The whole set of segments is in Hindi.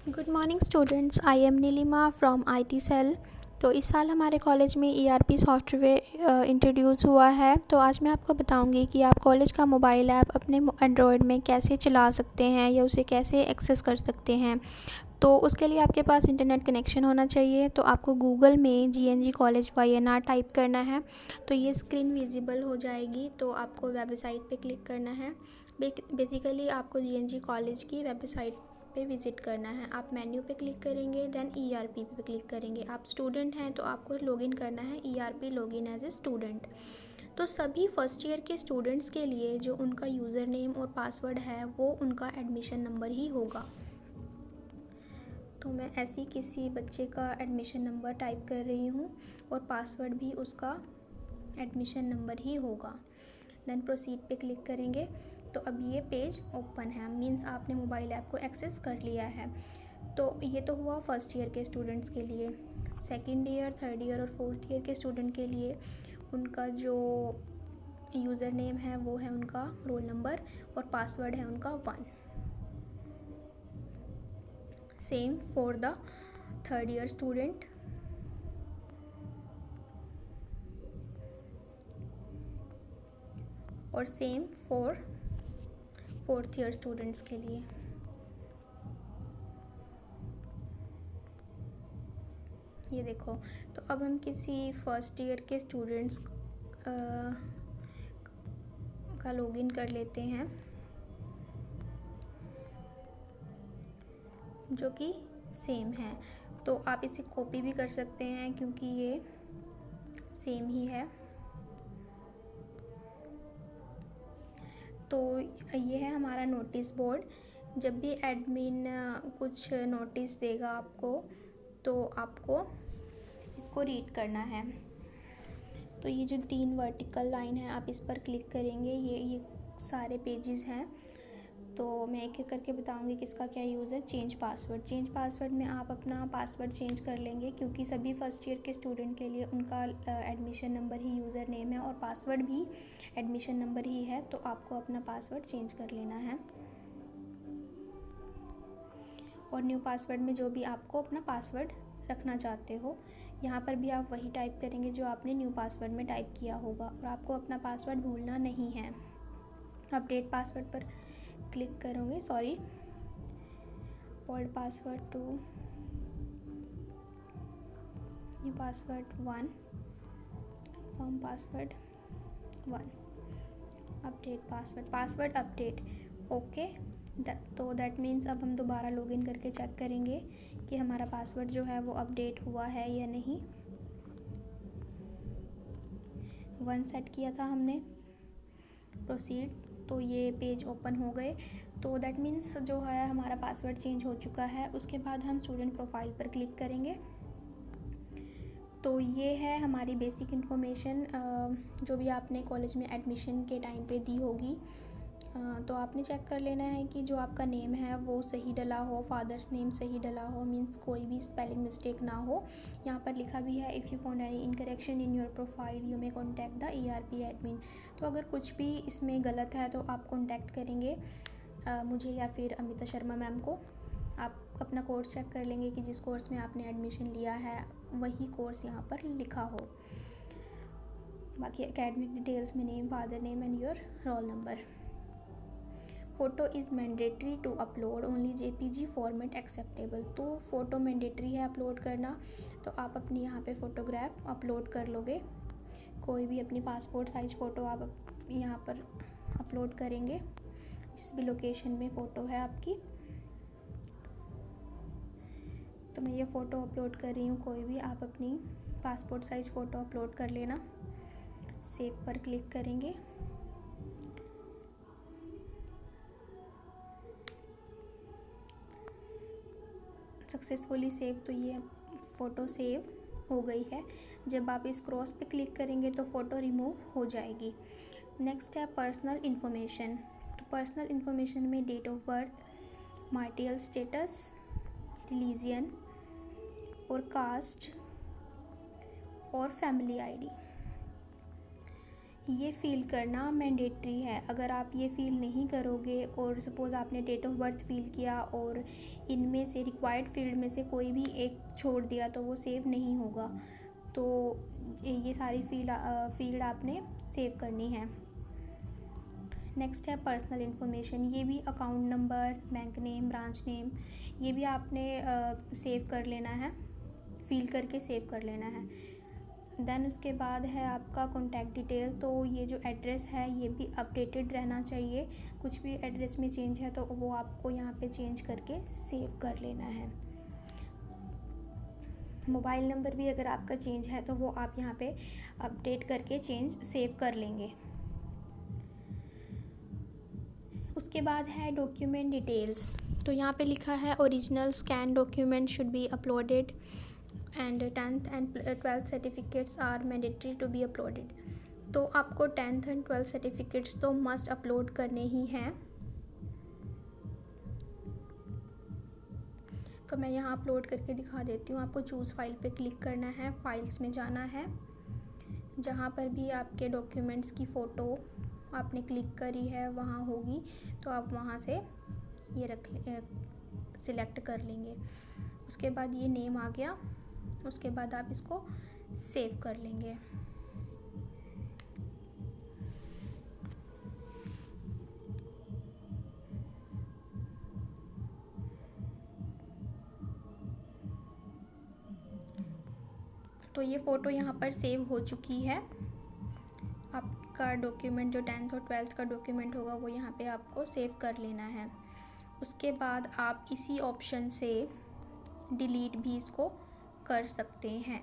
Good morning students, I am Neelima from IT cell. तो इस साल हमारे कॉलेज में ईआरपी सॉफ्टवेयर इंट्रोड्यूस हुआ है। तो आज मैं आपको बताऊंगी कि आप कॉलेज का मोबाइल ऐप अपने एंड्रॉयड में कैसे चला सकते हैं या उसे कैसे एक्सेस कर सकते हैं। तो उसके लिए आपके पास इंटरनेट कनेक्शन होना चाहिए। तो आपको गूगल में जीएनजी कॉलेज वाईएनआर टाइप करना है। तो ये स्क्रीन विजिबल हो जाएगी। तो आपको वेबसाइट पे क्लिक करना है। बेसिकली आपको जीएनजी कॉलेज की वेबसाइट पे विज़िट करना है। आप मेन्यू पे क्लिक करेंगे, देन ईआरपी पे क्लिक करेंगे। आप स्टूडेंट हैं तो आपको लॉगिन करना है ERP login as a student. तो सभी फर्स्ट ईयर के स्टूडेंट्स के लिए जो उनका यूज़र नेम और पासवर्ड है वो उनका एडमिशन नंबर ही होगा। तो मैं ऐसी किसी बच्चे का एडमिशन नंबर टाइप कर रही हूँ और पासवर्ड भी उसका एडमिशन नंबर ही होगा। देन प्रोसीड पे क्लिक करेंगे। तो अब ये पेज ओपन है, मींस आपने मोबाइल ऐप को एक्सेस कर लिया है। तो ये तो हुआ फर्स्ट ईयर के स्टूडेंट्स के लिए। सेकंड ईयर, थर्ड ईयर और फोर्थ ईयर के स्टूडेंट के लिए उनका जो यूज़र नेम है वो है उनका रोल नंबर और पासवर्ड है उनका 1। Same for the third year student. और same for fourth year students के लिए। ये देखो, तो अब हम किसी फर्स्ट ईयर के स्टूडेंट्स का लॉगिन कर लेते हैं जो कि सेम है। तो आप इसे कॉपी भी कर सकते हैं क्योंकि ये सेम ही है। तो ये है हमारा नोटिस बोर्ड। जब भी एडमिन कुछ नोटिस देगा आपको तो आपको इसको रीड करना है। तो ये जो 3 वर्टिकल लाइन है आप इस पर क्लिक करेंगे। ये सारे पेजेस हैं। तो मैं एक एक करके बताऊंगी किसका क्या यूज़ है। चेंज पासवर्ड में आप अपना पासवर्ड चेंज कर लेंगे क्योंकि सभी फर्स्ट ईयर के स्टूडेंट के लिए उनका एडमिशन नंबर ही यूज़र नेम है और पासवर्ड भी एडमिशन नंबर ही है। तो आपको अपना पासवर्ड चेंज कर लेना है। और न्यू पासवर्ड में जो भी आपको अपना पासवर्ड रखना चाहते हो यहाँ पर भी आप वही टाइप करेंगे जो आपने न्यू पासवर्ड में टाइप किया होगा। और आपको अपना पासवर्ड भूलना नहीं है। अपडेट पासवर्ड पर क्लिक करोगे, old password to new password 1, form password 1, update password update. Okay, तो दैट मीन्स अब हम दोबारा लॉगिन करके चेक करेंगे कि हमारा पासवर्ड जो है वो अपडेट हुआ है या नहीं। 1 सेट किया था हमने। प्रोसीड। तो ये पेज ओपन हो गए। तो दैट मीन्स जो है हमारा पासवर्ड चेंज हो चुका है। उसके बाद हम स्टूडेंट प्रोफाइल पर क्लिक करेंगे। तो ये है हमारी बेसिक इन्फॉर्मेशन जो भी आपने कॉलेज में एडमिशन के टाइम पे दी होगी। तो आपने चेक कर लेना है कि जो आपका नेम है वो सही डला हो, फादर्स नेम सही डला हो, मींस कोई भी स्पेलिंग मिस्टेक ना हो। यहाँ पर लिखा भी है if you found any incorrection in your profile you may contact the ERP admin. तो अगर कुछ भी इसमें गलत है तो आप कॉन्टैक्ट करेंगे मुझे या फिर अमिता शर्मा मैम को। आप अपना कोर्स चेक कर लेंगे कि जिस कोर्स में आपने एडमिशन लिया है वही कोर्स यहाँ पर लिखा हो। बाकी एकेडमिक डिटेल्स में name, father name and your roll number. Photo is mandatory to upload, only JPG format acceptable. तो फ़ोटो मैंडेटरी है अपलोड करना। तो आप अपनी यहाँ पे फ़ोटोग्राफ अपलोड कर लोगे। कोई भी अपनी पासपोर्ट साइज़ फ़ोटो आप यहाँ पर अपलोड करेंगे जिस भी लोकेशन में फ़ोटो है आपकी। तो मैं ये फ़ोटो अपलोड कर रही हूँ। कोई भी आप अपनी पासपोर्ट साइज़ फ़ोटो अपलोड कर लेना। सेव पर क्लिक करेंगे। Successfully save. तो ये फ़ोटो सेव हो गई है। जब आप इस क्रॉस पे क्लिक करेंगे तो फ़ोटो रिमूव हो जाएगी। नेक्स्ट है पर्सनल इन्फॉर्मेशन। तो पर्सनल इन्फॉर्मेशन में date of birth, martial status, religion और कास्ट और फैमिली आईडी। ये फ़िल करना मैंडेटरी है। अगर आप ये फ़िल नहीं करोगे और सपोज़ आपने डेट ऑफ बर्थ फ़िल किया और इनमें से रिक्वायर्ड फ़ील्ड में से कोई भी एक छोड़ दिया तो वो सेव नहीं होगा। तो ये सारी फ़ील्ड आपने सेव करनी है। नेक्स्ट है पर्सनल इन्फॉर्मेशन। ये भी account number, bank name, branch name, ये भी आपने सेव कर लेना है, फ़िल करके सेव कर लेना है। देन उसके बाद है आपका कॉन्टैक्ट डिटेल। तो ये जो एड्रेस है ये भी अपडेटेड रहना चाहिए। कुछ भी एड्रेस में चेंज है तो वो आपको यहाँ पे चेंज करके सेव कर लेना है। मोबाइल नंबर भी अगर आपका चेंज है तो वो आप यहाँ पे अपडेट करके सेव कर लेंगे। उसके बाद है डॉक्यूमेंट डिटेल्स। तो यहाँ पे लिखा है original scan document should be uploaded and 10th and 12th certificates are mandatory to be uploaded. तो आपको 10th एंड 12th सर्टिफिकेट्स तो मस्ट अपलोड करने ही हैं। तो मैं यहाँ अपलोड करके दिखा देती हूँ। आपको चूज़ फाइल पे क्लिक करना है, फाइल्स में जाना है, जहाँ पर भी आपके डॉक्यूमेंट्स की फ़ोटो आपने क्लिक करी है वहाँ होगी, तो आप वहाँ से ये सिलेक्ट कर लेंगे। उसके बाद ये नेम आ गया, उसके बाद आप इसको सेव कर लेंगे। तो ये फ़ोटो यहाँ पर सेव हो चुकी है। आपका डॉक्यूमेंट जो 10th और 12th का डॉक्यूमेंट होगा वो यहाँ पे आपको सेव कर लेना है। उसके बाद आप इसी ऑप्शन से डिलीट भी इसको कर सकते हैं।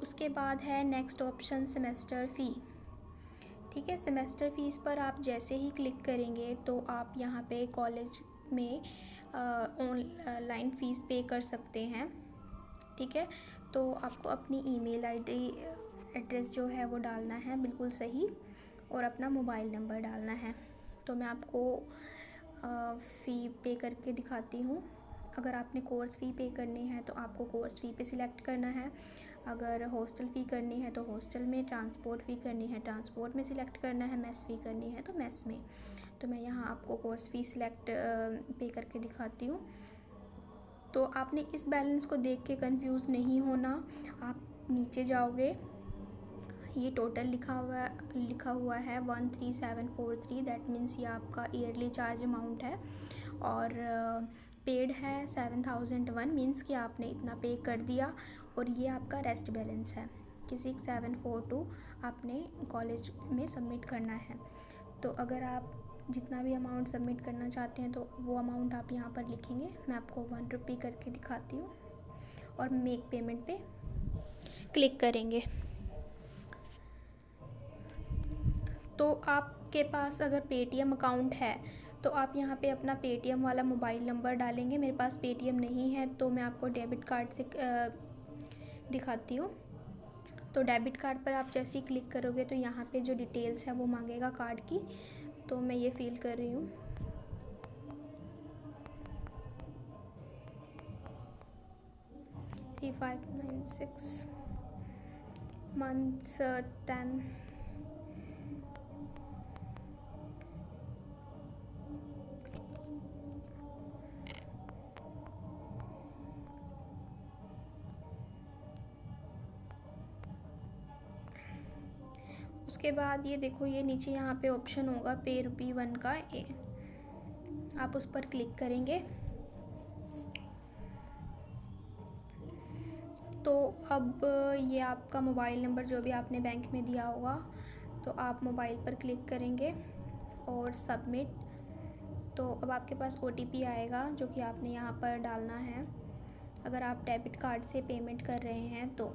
उसके बाद है नेक्स्ट ऑप्शन सेमेस्टर फ़ी। ठीक है, सेमेस्टर फ़ीस पर आप जैसे ही क्लिक करेंगे तो आप यहाँ पे कॉलेज में ऑनलाइन फ़ीस पे कर सकते हैं। ठीक है, तो आपको अपनी ईमेल आईडी एड्रेस जो है वो डालना है बिल्कुल सही, और अपना मोबाइल नंबर डालना है। तो मैं आपको फ़ी पे करके दिखाती हूँ। अगर आपने कोर्स फ़ी पे करनी है तो आपको कोर्स फ़ी पे सिलेक्ट करना है। अगर हॉस्टल फ़ी करनी है तो हॉस्टल में, ट्रांसपोर्ट फ़ी करनी है ट्रांसपोर्ट में सिलेक्ट करना है, मेस फ़ी करनी है तो मेस में। तो मैं यहाँ आपको कोर्स फ़ी सिलेक्ट पे करके दिखाती हूँ। तो आपने इस बैलेंस को देख के कंफ्यूज नहीं होना। आप नीचे जाओगे, ये टोटल लिखा हुआ है 13743, दैट मीन्स ये आपका ईयरली चार्ज अमाउंट है, और पेड है 7001, मीन्स कि आपने इतना पे कर दिया, और ये आपका रेस्ट बैलेंस है कि 6742 आपने कॉलेज में सबमिट करना है। तो अगर आप जितना भी अमाउंट सबमिट करना चाहते हैं तो वो अमाउंट आप यहाँ पर लिखेंगे। मैं आपको 1 रुपये करके दिखाती हूँ, और मेक पेमेंट पे क्लिक करेंगे। तो आपके पास अगर पेटीएम अकाउंट है तो आप यहाँ पे अपना पेटीएम वाला मोबाइल नंबर डालेंगे। मेरे पास पेटीएम नहीं है तो मैं आपको डेबिट कार्ड से दिखाती हूँ। तो डेबिट कार्ड पर आप जैसे ही क्लिक करोगे तो यहाँ पे जो डिटेल्स है वो मांगेगा कार्ड की, तो मैं ये फिल कर रही हूँ। Three 596 months 10। उसके बाद ये देखो, ये नीचे यहाँ पे ऑप्शन होगा पे ₹1 का, आप उस पर क्लिक करेंगे। तो अब ये आपका मोबाइल नंबर जो भी आपने बैंक में दिया होगा, तो आप मोबाइल पर क्लिक करेंगे और सबमिट। तो अब आपके पास OTP आएगा जो कि आपने यहाँ पर डालना है, अगर आप डेबिट कार्ड से पेमेंट कर रहे हैं तो।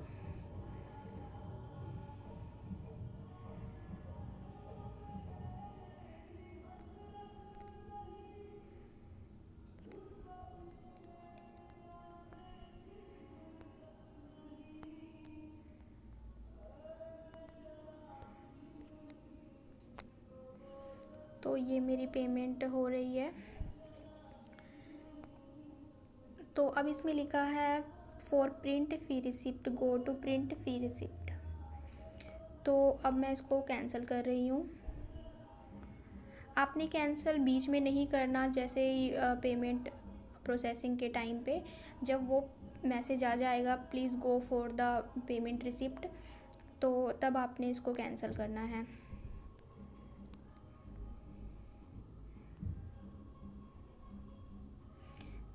तो ये मेरी पेमेंट हो रही है। तो अब इसमें लिखा है for print fee receipt go to print fee receipt. तो अब मैं इसको कैंसिल कर रही हूँ। आपने कैंसिल बीच में नहीं करना, जैसे ही पेमेंट प्रोसेसिंग के टाइम पे जब वो मैसेज आ जाएगा please go for the payment receipt, तो तब आपने इसको कैंसिल करना है।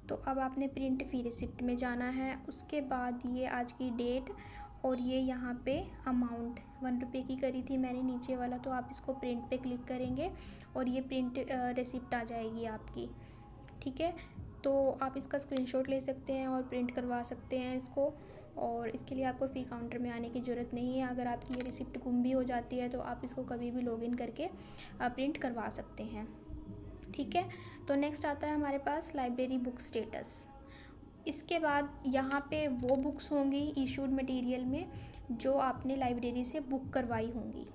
तो अब आपने प्रिंट फी रिसिप्ट में जाना है। उसके बाद ये आज की डेट और ये यहाँ पे अमाउंट 1 रुपये की करी थी मैंने नीचे वाला, तो आप इसको प्रिंट पे क्लिक करेंगे और ये प्रिंट रिसिप्ट आ जाएगी आपकी। ठीक है, तो आप इसका स्क्रीनशॉट ले सकते हैं और प्रिंट करवा सकते हैं इसको, और इसके लिए आपको फ़ी काउंटर में आने की ज़रूरत नहीं है। अगर आपकी ये रिसिप्ट गुम भी हो जाती है तो आप इसको कभी भी लॉगिन करके प्रिंट करवा सकते हैं। ठीक है, तो नेक्स्ट आता है हमारे पास लाइब्रेरी बुक स्टेटस। इसके बाद यहाँ पे वो बुक्स होंगी इशूड मटेरियल में जो आपने लाइब्रेरी से बुक करवाई होंगी।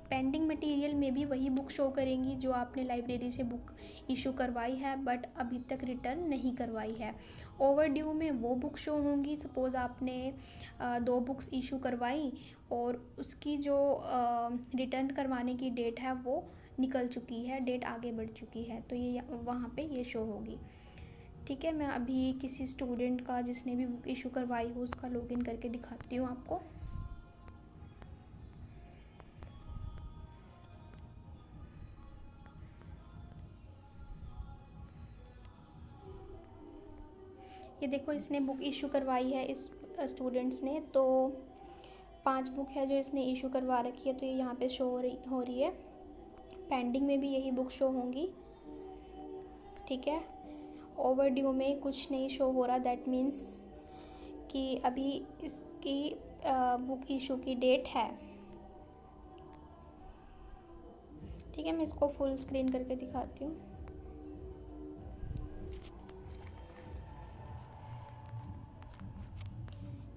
पेंडिंग मटेरियल में भी वही बुक शो करेंगी जो आपने लाइब्रेरी से बुक इशू करवाई है बट अभी तक रिटर्न नहीं करवाई है। ओवरड्यू में वो बुक शो होंगी, सपोज़ आपने 2 बुक्स इशू करवाई और उसकी जो रिटर्न करवाने की डेट है वो निकल चुकी है, डेट आगे बढ़ चुकी है, तो ये वहाँ पे ये शो होगी। ठीक है, मैं अभी किसी स्टूडेंट का जिसने भी बुक इशू करवाई हो उसका लॉगिन करके दिखाती हूँ आपको। ये देखो इसने बुक इशू करवाई है इस स्टूडेंट्स ने, तो 5 बुक है जो इसने इशू करवा रखी है, तो ये यहाँ पे शो हो रही है। पेंडिंग में भी यही बुक शो होंगी। ठीक है, ओवरड्यू में कुछ नहीं शो हो रहा, दैट मीन्स कि अभी इसकी बुक इशू की डेट है। ठीक है, मैं इसको फुल स्क्रीन करके दिखाती हूँ।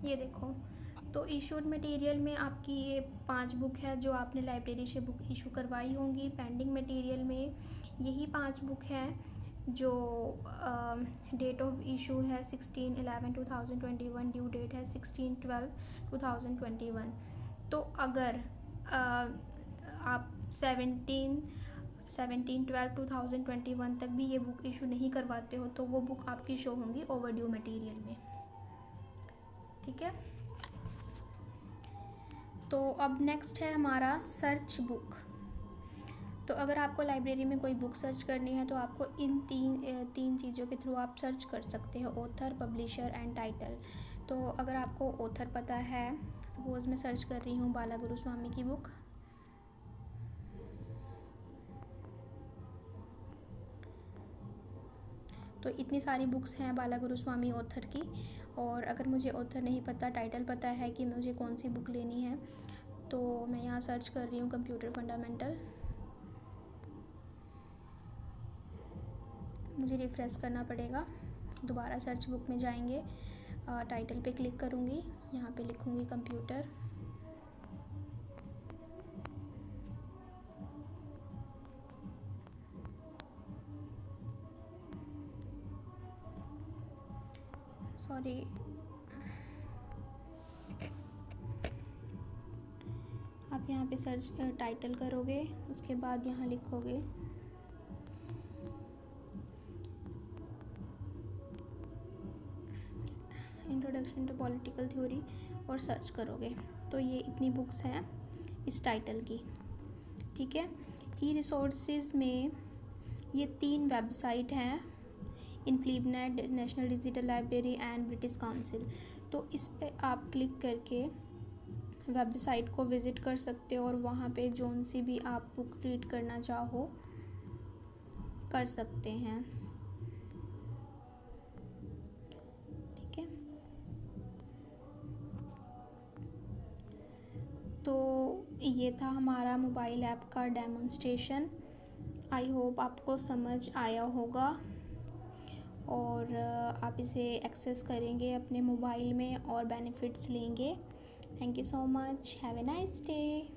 ये देखो, तो इशूड मटेरियल में आपकी ये 5 बुक है जो आपने लाइब्रेरी से बुक इशू करवाई होंगी। पेंडिंग मटेरियल में यही 5 बुक हैं जो डेट ऑफ इशू है 16/11/2021, ड्यू डेट है 16/12/2021। तो अगर आप 17/12/2021 तक भी ये बुक इशू नहीं करवाते हो तो वो बुक आपकी शो होंगी ओवरड्यू मटेरियल में। ठीक है, तो अब नेक्स्ट है हमारा सर्च बुक। तो अगर आपको लाइब्रेरी में कोई बुक सर्च करनी है तो आपको इन तीन चीज़ों के थ्रू आप सर्च कर सकते हो, ऑथर, पब्लिशर एंड टाइटल। तो अगर आपको ऑथर पता है, सपोज़ मैं सर्च कर रही हूँ बाला गुरुस्वामी की बुक, तो इतनी सारी बुक्स हैं बाला गुरुस्वामी ऑथर की, और अगर मुझे ऑथर नहीं पता, टाइटल पता है कि मुझे कौन सी बुक लेनी है, तो मैं यहाँ सर्च कर रही हूँ कंप्यूटर फंडामेंटल। मुझे रिफ़्रेश करना पड़ेगा, दोबारा सर्च बुक में जाएंगे, टाइटल पे क्लिक करूँगी, यहाँ पे लिखूँगी कंप्यूटर, सॉरी, आप यहाँ पे सर्च टाइटल करोगे, उसके बाद यहाँ लिखोगे इंट्रोडक्शन टू पॉलिटिकल थ्योरी और सर्च करोगे, तो ये इतनी बुक्स हैं इस टाइटल की। ठीक है, ई रिसोर्सेज में ये 3 वेबसाइट हैं, INFLIBNET, national digital library and British Council. तो इस पे आप क्लिक करके वेबसाइट को विज़िट कर सकते हो और वहाँ पे जोन सी भी आप बुक रीड करना चाहो कर सकते हैं। ठीक है, तो ये था हमारा मोबाइल ऐप का डेमोन्स्ट्रेशन। आई होप आपको समझ आया होगा और आप इसे एक्सेस करेंगे अपने मोबाइल में और बेनिफिट्स लेंगे। Thank you so much, have a nice day.